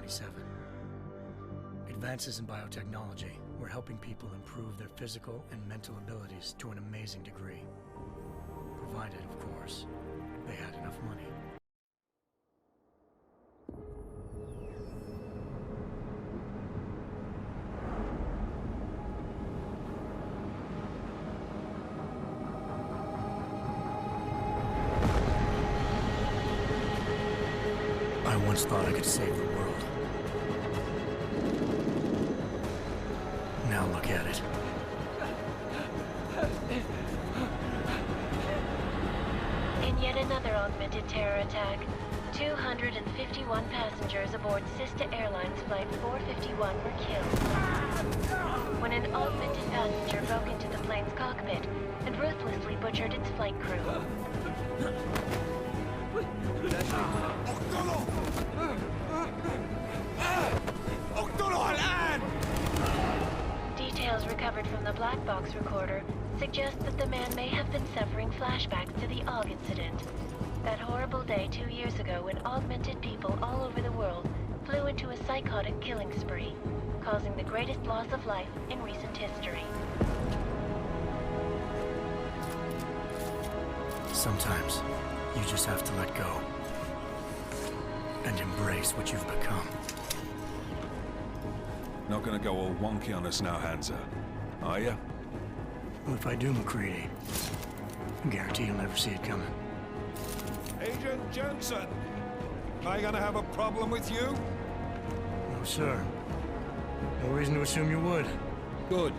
27. Advances in biotechnology were helping people improve their physical and mental abilities to an amazing degree. Provided, of course, they had enough money. I once thought I could save the world. Now look at it. In yet another augmented terror attack, 251 passengers aboard Sister Airlines Flight 451 were killed when an augmented passenger broke into the plane's cockpit and ruthlessly butchered its flight crew. Details recovered from the black box recorder suggest that the man may have been suffering flashbacks to the AUG incident. That horrible day 2 years ago when augmented people all over the world flew into a psychotic killing spree, causing the greatest loss of life in recent history. Sometimes, you just have to let go. And embrace what you've become. Not gonna go all wonky on us now, Hansa, are ya? Well, if I do, McCready, I guarantee you'll never see it coming. Agent Jensen! Am I gonna have a problem with you? No, sir. No reason to assume you would. Good.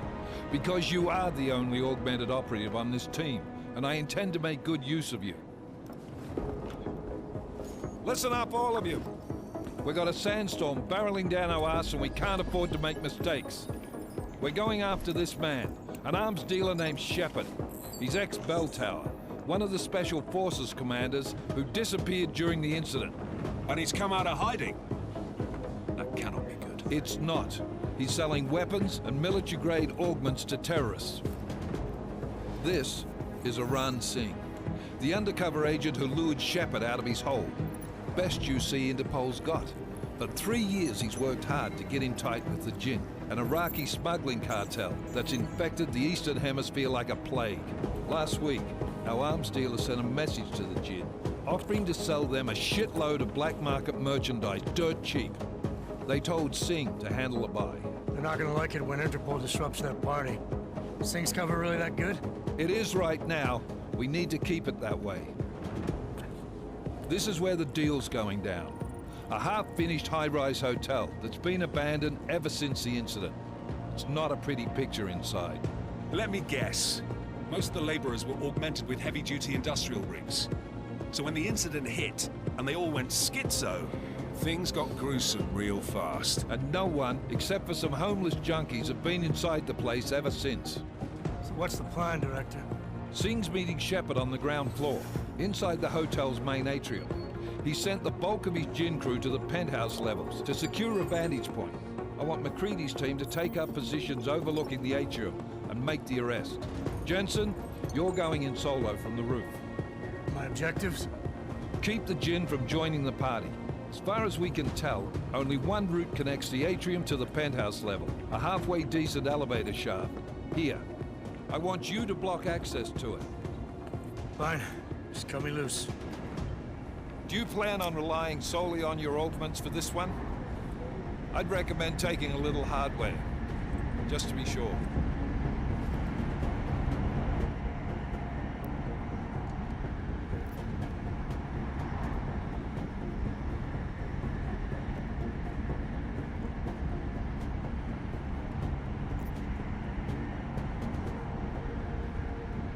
Because you are the only augmented operative on this team, and I intend to make good use of you. Listen up, all of you. We got a sandstorm barreling down our arse and we can't afford to make mistakes. We're going after this man, an arms dealer named Shepard. He's ex-Bell Tower, one of the Special Forces commanders who disappeared during the incident. And he's come out of hiding? That cannot be good. It's not. He's selling weapons and military-grade augments to terrorists. This is Aran Singh, the undercover agent who lured Shepard out of his hole. Best you see Interpol's got. For 3 years he's worked hard to get in tight with the Jinn, an Iraqi smuggling cartel that's infected the Eastern Hemisphere like a plague. Last week, our arms dealer sent a message to the Jinn, offering to sell them a shitload of black market merchandise dirt cheap. They told Singh to handle the buy. They're not gonna like it when Interpol disrupts that party. Singh's cover really that good? It is right now. We need to keep it that way. This is where the deal's going down. A half-finished high-rise hotel that's been abandoned ever since the incident. It's not a pretty picture inside. Let me guess. Most of the laborers were augmented with heavy-duty industrial rigs. So when the incident hit, and they all went schizo, things got gruesome real fast. And no one, except for some homeless junkies, have been inside the place ever since. So what's the plan, Director? Singh's meeting Shepard on the ground floor, inside the hotel's main atrium. He sent the bulk of his Jinn crew to the penthouse levels to secure a vantage point. I want McCready's team to take up positions overlooking the atrium and make the arrest. Jensen, you're going in solo from the roof. My objectives? Keep the Jinn from joining the party. As far as we can tell, only one route connects the atrium to the penthouse level, a halfway decent elevator shaft. Here. I want you to block access to it. Fine. Just cut me loose. Do you plan on relying solely on your augments for this one? I'd recommend taking a little hardware, just to be sure.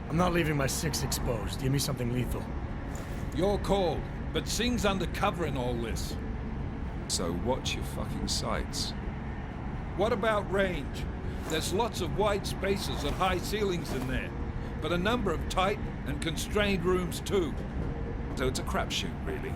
I'm not leaving my 6 exposed. Give me something lethal. Your call, but Singh's undercover in all this. So watch your fucking sights. What about range? There's lots of wide spaces and high ceilings in there, but a number of tight and constrained rooms too. So it's a crapshoot, really.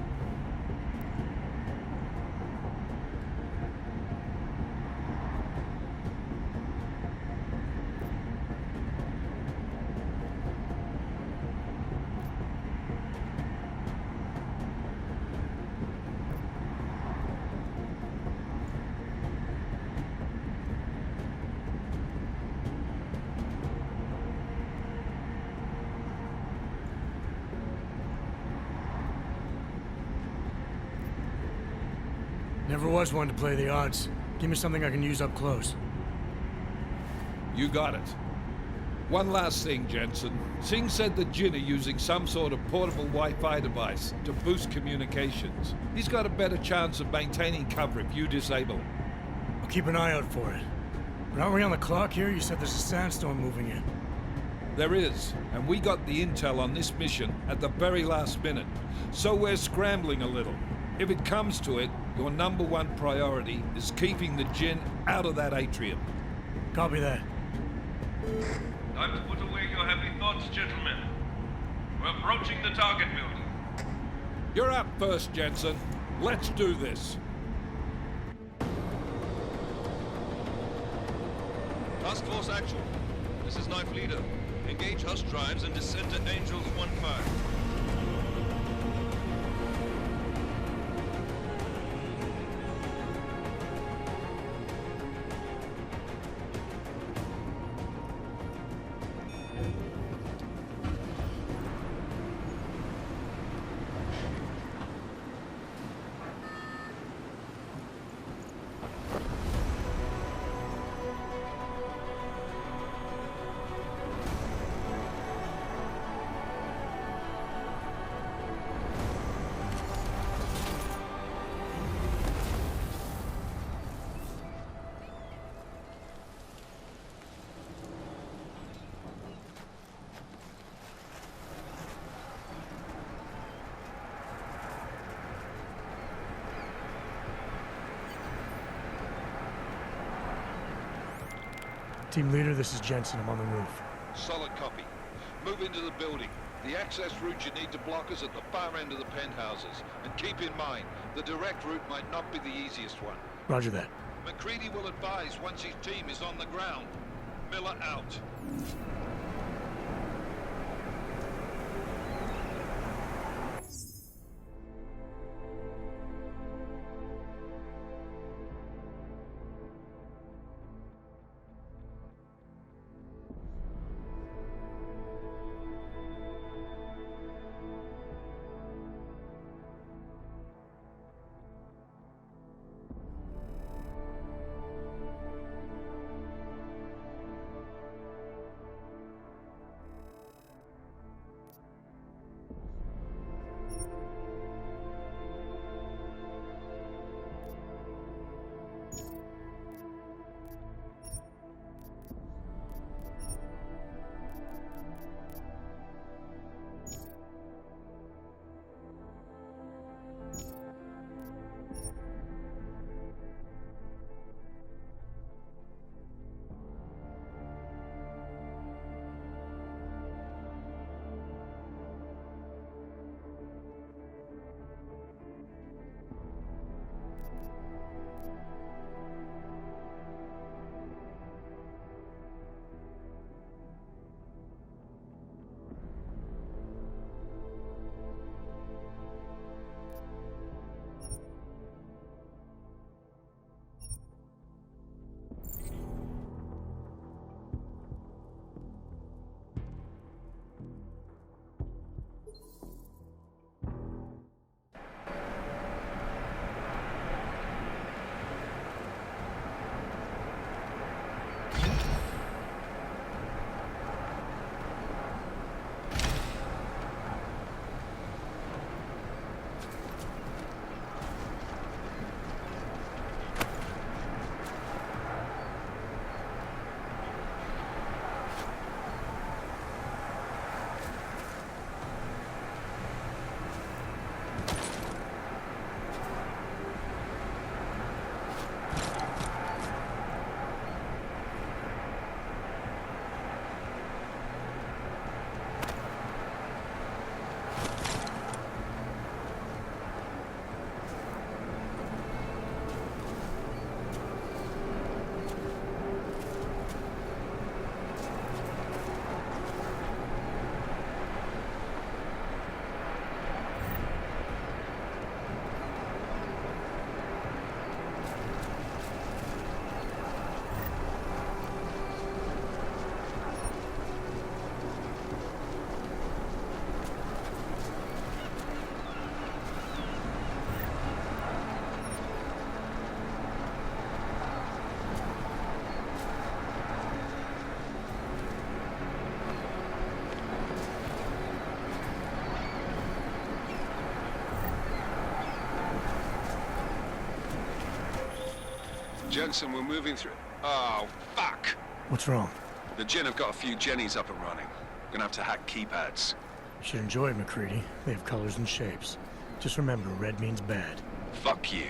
Never was one to play the odds. Give me something I can use up close. You got it. One last thing, Jensen. Singh said that Jin are using some sort of portable Wi-Fi device to boost communications. He's got a better chance of maintaining cover if you disable him. I'll keep an eye out for it. But aren't we on the clock here? You said there's a sandstorm moving in. There is, and we got the intel on this mission at the very last minute. So we're scrambling a little. If it comes to it, your #1 priority is keeping the Jin out of that atrium. Copy that. Time to put away your heavy thoughts, gentlemen. We're approaching the target building. You're up first, Jensen. Let's do this. Task Force Actual. This is Knife Leader. Engage Hush drives and descend to Angels 1-5. Team leader, this is Jensen. I'm on the roof. Solid copy. Move into the building. The access route you need to block is at the far end of the penthouses. And keep in mind, the direct route might not be the easiest one. Roger that. McCready will advise once his team is on the ground. Miller out. Jensen, we're moving through... Oh, fuck! What's wrong? The Jinn have got a few Jennies up and running. Gonna have to hack keypads. Should enjoy it, McCready. They have colors and shapes. Just remember, red means bad. Fuck you.